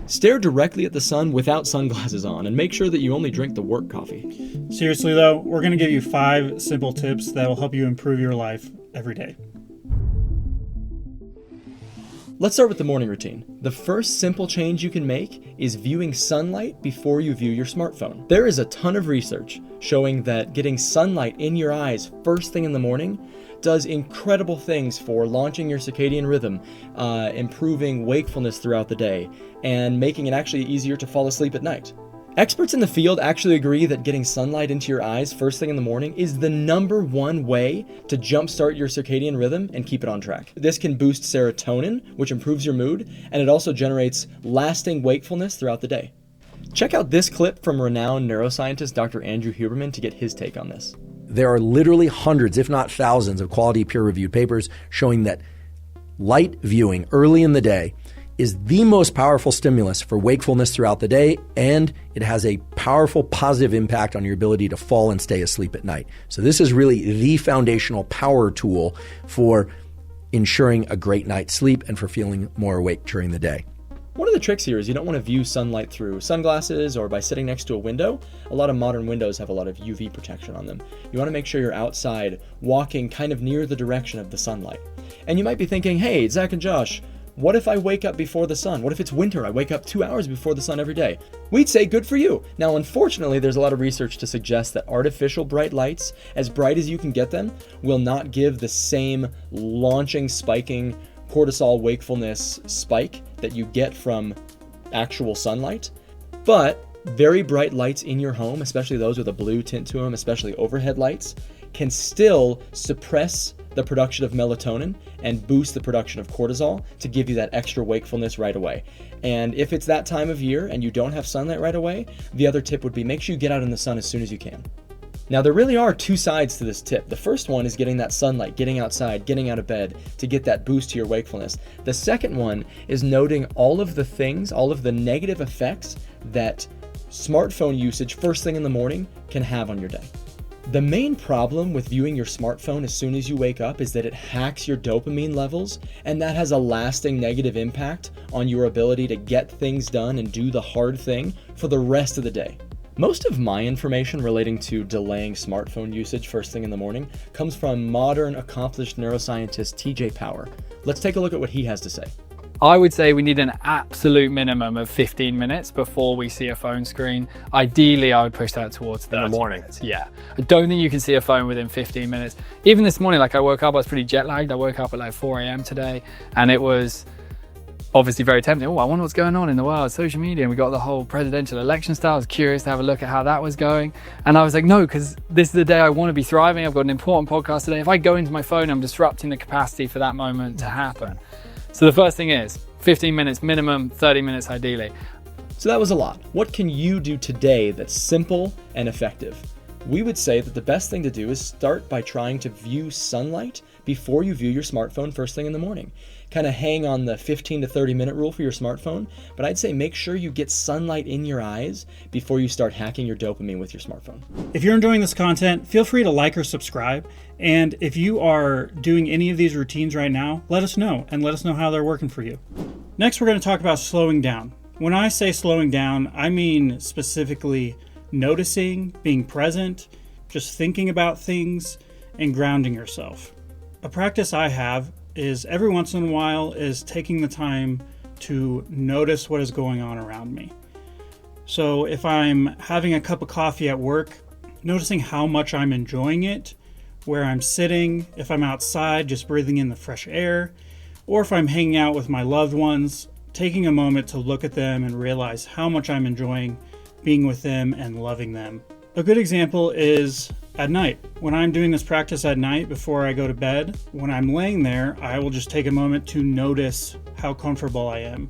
Stare directly at the sun without sunglasses on, and make sure that you only drink the work coffee. Seriously though, we're going to give you 5 simple tips that will help you improve your life every day. Let's start with the morning routine. The first simple change you can make is viewing sunlight before you view your smartphone. There is a ton of research showing that getting sunlight in your eyes first thing in the morning does incredible things for launching your circadian rhythm, improving wakefulness throughout the day, and making it actually easier to fall asleep at night. Experts in the field actually agree that getting sunlight into your eyes first thing in the morning is the #1 way to jumpstart your circadian rhythm and keep it on track. This can boost serotonin, which improves your mood, and it also generates lasting wakefulness throughout the day. Check out this clip from renowned neuroscientist Dr. Andrew Huberman to get his take on this. There are literally hundreds, if not thousands, of quality peer-reviewed papers showing that light viewing early in the day is the most powerful stimulus for wakefulness throughout the day, and it has a powerful positive impact on your ability to fall and stay asleep at night. So this is really the foundational power tool for ensuring a great night's sleep and for feeling more awake during the day. One of the tricks here is you don't want to view sunlight through sunglasses or by sitting next to a window. A lot of modern windows have a lot of UV protection on them. You want to make sure you're outside walking kind of near the direction of the sunlight. And you might be thinking, hey, Zach and Josh, what if I wake up before the sun? What if it's winter? I wake up 2 hours before the sun every day. We'd say good for you. Now, unfortunately, there's a lot of research to suggest that artificial bright lights, as bright as you can get them, will not give the same launching, spiking cortisol wakefulness spike that you get from actual sunlight. But very bright lights in your home, especially those with a blue tint to them, especially overhead lights, can still suppress the production of melatonin and boost the production of cortisol to give you that extra wakefulness right away. And if it's that time of year and you don't have sunlight right away, the other tip would be make sure you get out in the sun as soon as you can. Now, there really are 2 sides to this tip. The first one is getting that sunlight, getting outside, getting out of bed to get that boost to your wakefulness. The second one is noting all of the things, all of the negative effects that smartphone usage first thing in the morning can have on your day. The main problem with viewing your smartphone as soon as you wake up is that it hacks your dopamine levels, and that has a lasting negative impact on your ability to get things done and do the hard thing for the rest of the day. Most of my information relating to delaying smartphone usage first thing in the morning comes from modern, accomplished neuroscientist TJ Power. Let's take a look at what he has to say. I would say we need an absolute minimum of 15 minutes before we see a phone screen. Ideally, I would push that towards 30 in the morning. minutes. Yeah. I don't think you can see a phone within 15 minutes. Even this morning, I woke up, I was pretty jet lagged. I woke up at 4 a.m. today, and it was obviously very tempting. Oh, I wonder what's going on in the world, social media. And we got the whole presidential election stuff. I was curious to have a look at how that was going. And I was like, no, because this is the day I want to be thriving. I've got an important podcast today. If I go into my phone, I'm disrupting the capacity for that moment to happen. So the first thing is 15 minutes minimum, 30 minutes ideally. So that was a lot. What can you do today that's simple and effective? We would say that the best thing to do is start by trying to view sunlight before you view your smartphone first thing in the morning. Kind of hang on the 15 to 30 minute rule for your smartphone, but I'd say make sure you get sunlight in your eyes before you start hacking your dopamine with your smartphone. If you're enjoying this content, feel free to like or subscribe. And if you are doing any of these routines right now, let us know and let us know how they're working for you. Next, we're going to talk about slowing down. When I say slowing down, I mean specifically noticing, being present, just thinking about things, and grounding yourself. A practice I have is every once in a while is taking the time to notice what is going on around me. So if I'm having a cup of coffee at work, noticing how much I'm enjoying it, where I'm sitting, if I'm outside just breathing in the fresh air, or if I'm hanging out with my loved ones, taking a moment to look at them and realize how much I'm enjoying being with them and loving them. A good example is at night. When I'm doing this practice at night before I go to bed, when I'm laying there, I will just take a moment to notice how comfortable I am.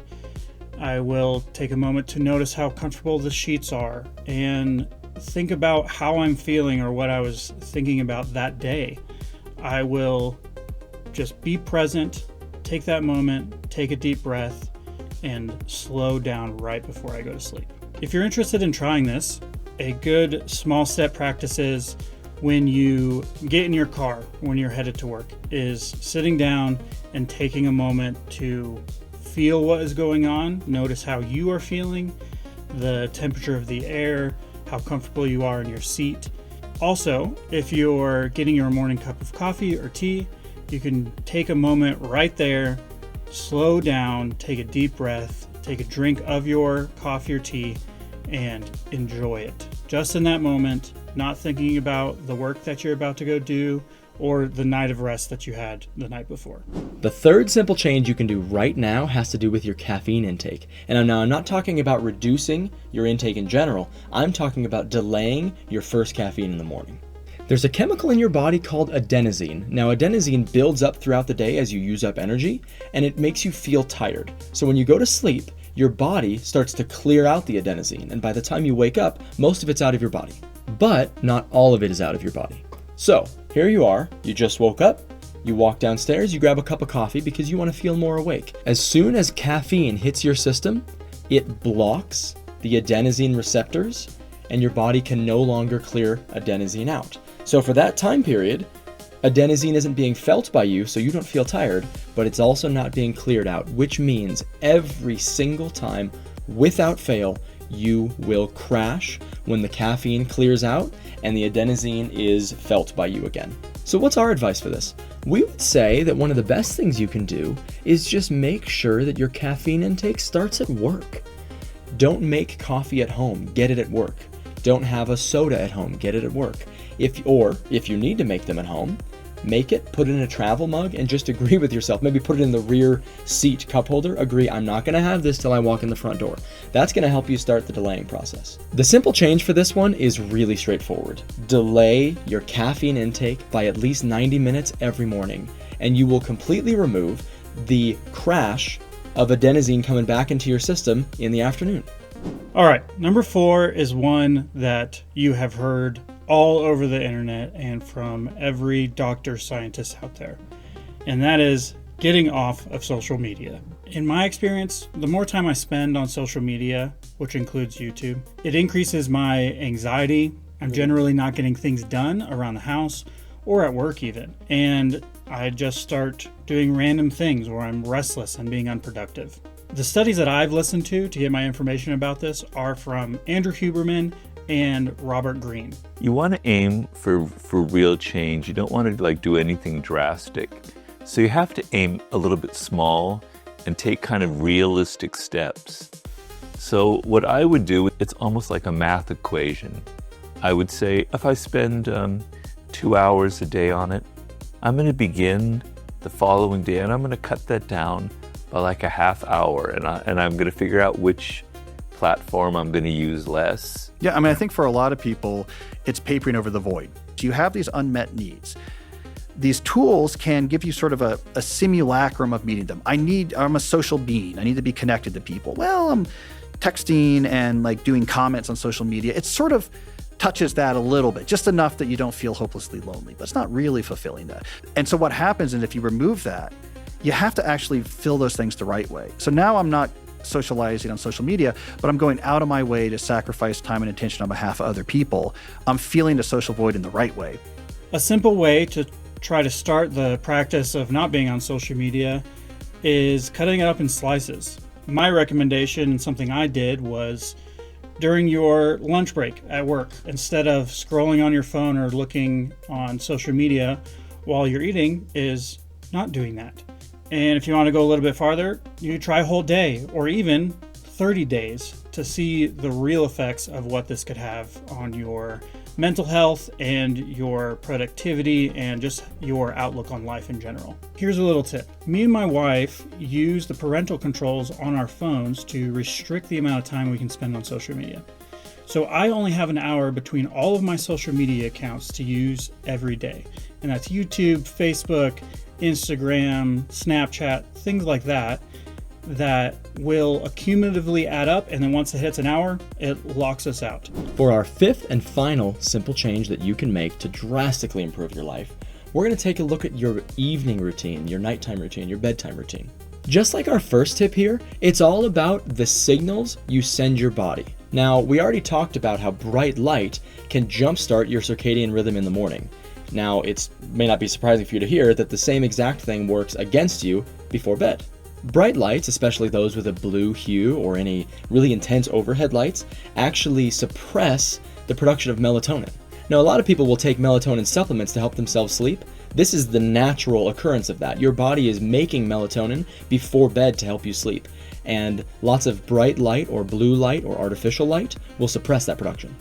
I will take a moment to notice how comfortable the sheets are and think about how I'm feeling or what I was thinking about that day. I will just be present, take that moment, take a deep breath, and slow down right before I go to sleep. If you're interested in trying this, a good small step practice is when you get in your car when you're headed to work is sitting down and taking a moment to feel what is going on. Notice how you are feeling, the temperature of the air, how comfortable you are in your seat. Also, if you're getting your morning cup of coffee or tea, you can take a moment right there, slow down, take a deep breath, take a drink of your coffee or tea, and enjoy it. Just in that moment, not thinking about the work that you're about to go do or the night of rest that you had the night before. The third simple change you can do right now has to do with your caffeine intake. And now I'm not talking about reducing your intake in general. I'm talking about delaying your first caffeine in the morning. There's a chemical in your body called adenosine. Now, adenosine builds up throughout the day as you use up energy, and it makes you feel tired. So when you go to sleep, your body starts to clear out the adenosine, and by the time you wake up, most of it's out of your body. But not all of it is out of your body. So here you are, you just woke up, you walk downstairs, you grab a cup of coffee because you want to feel more awake. As soon as caffeine hits your system, it blocks the adenosine receptors, and your body can no longer clear adenosine out. So for that time period, adenosine isn't being felt by you, so you don't feel tired, but it's also not being cleared out, which means every single time, without fail, you will crash when the caffeine clears out and the adenosine is felt by you again. So what's our advice for this? We would say that one of the best things you can do is just make sure that your caffeine intake starts at work. Don't make coffee at home, get it at work. Don't have a soda at home, get it at work. If you need to make them at home, make it, put it in a travel mug, and just agree with yourself. Maybe put it in the rear seat cup holder. Agree, I'm not gonna have this till I walk in the front door. That's gonna help you start the delaying process. The simple change for this one is really straightforward. Delay your caffeine intake by at least 90 minutes every morning, and you will completely remove the crash of adenosine coming back into your system in the afternoon. All right, number 4 is one that you have heard all over the internet and from every doctor, scientist out there, and that is getting off of social media. In my experience, the more time I spend on social media, which includes YouTube, it increases my anxiety. I'm generally not getting things done around the house or at work even, and I just start doing random things where I'm restless and being unproductive. The studies that I've listened to get my information about this are from Andrew Huberman and Robert Greene. You want to aim for real change. You don't want to do anything drastic. So you have to aim a little bit small and take kind of realistic steps. So what I would do, it's almost like a math equation. I would say if I spend 2 hours a day on it, I'm going to begin the following day and I'm going to cut that down by like a half hour, and I'm going to figure out which platform I'm going to use less. Yeah, I mean, I think for a lot of people, it's papering over the void. So you have these unmet needs. These tools can give you sort of a simulacrum of meeting them. I'm a social being. I need to be connected to people. Well, I'm texting and doing comments on social media. It sort of touches that a little bit, just enough that you don't feel hopelessly lonely, but it's not really fulfilling that. And so what happens is if you remove that, you have to actually fill those things the right way. So now I'm not socializing on social media, but I'm going out of my way to sacrifice time and attention on behalf of other people. I'm feeling the social void in the right way. A simple way to try to start the practice of not being on social media is cutting it up in slices. My recommendation, and something I did, was during your lunch break at work, instead of scrolling on your phone or looking on social media while you're eating, is not doing that. And if you want to go a little bit farther, you try a whole day or even 30 days to see the real effects of what this could have on your mental health and your productivity and just your outlook on life in general. Here's a little tip. Me and my wife use the parental controls on our phones to restrict the amount of time we can spend on social media. So I only have an hour between all of my social media accounts to use every day. And that's YouTube, Facebook, Instagram, Snapchat, things like that will accumulatively add up, and then once it hits an hour, it locks us out. For our fifth and final simple change that you can make to drastically improve your life, we're going to take a look at your evening routine, your nighttime routine, your bedtime routine. Just like our first tip here, it's all about the signals you send your body. Now, we already talked about how bright light can jumpstart your circadian rhythm in the morning. Now, it may not be surprising for you to hear that the same exact thing works against you before bed. Bright lights, especially those with a blue hue or any really intense overhead lights, actually suppress the production of melatonin. Now, a lot of people will take melatonin supplements to help themselves sleep. This is the natural occurrence of that. Your body is making melatonin before bed to help you sleep. And lots of bright light or blue light or artificial light will suppress that production.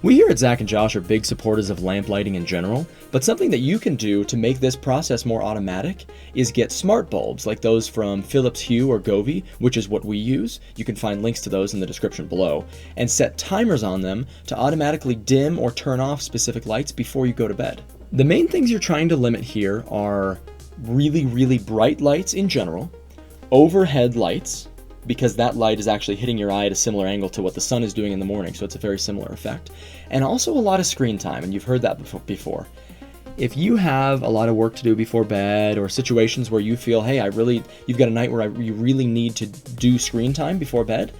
We here at Zach and Josh are big supporters of lamp lighting in general, but something that you can do to make this process more automatic is get smart bulbs like those from Philips Hue or Govee, which is what we use. You can find links to those in the description below, and set timers on them to automatically dim or turn off specific lights before you go to bed. The main things you're trying to limit here are really, really bright lights in general, overhead lights, because that light is actually hitting your eye at a similar angle to what the sun is doing in the morning, so it's a very similar effect. And also a lot of screen time, and you've heard that before. If you have a lot of work to do before bed, or situations where you feel, hey, you've got a night where you really need to do screen time before bed,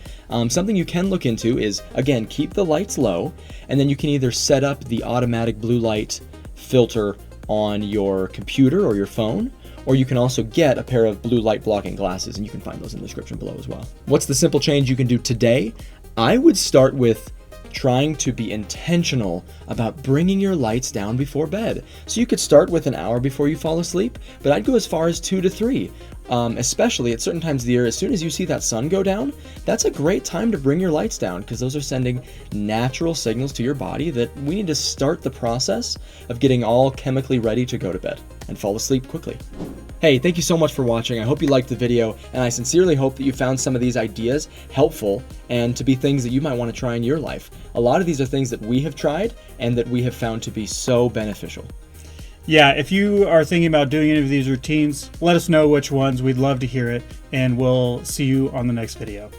something you can look into is, again, keep the lights low, and then you can either set up the automatic blue light filter on your computer or your phone, or you can also get a pair of blue light blocking glasses, and you can find those in the description below as well. What's the simple change you can do today? I would start with trying to be intentional about bringing your lights down before bed. So you could start with an hour before you fall asleep, but I'd go as far as 2 to 3. Especially at certain times of the year, as soon as you see that sun go down, that's a great time to bring your lights down, because those are sending natural signals to your body that we need to start the process of getting all chemically ready to go to bed and fall asleep quickly. Hey, thank you so much for watching. I hope you liked the video, and I sincerely hope that you found some of these ideas helpful and to be things that you might want to try in your life. A lot of these are things that we have tried and that we have found to be so beneficial. Yeah, if you are thinking about doing any of these routines, let us know which ones. We'd love to hear it, and we'll see you on the next video.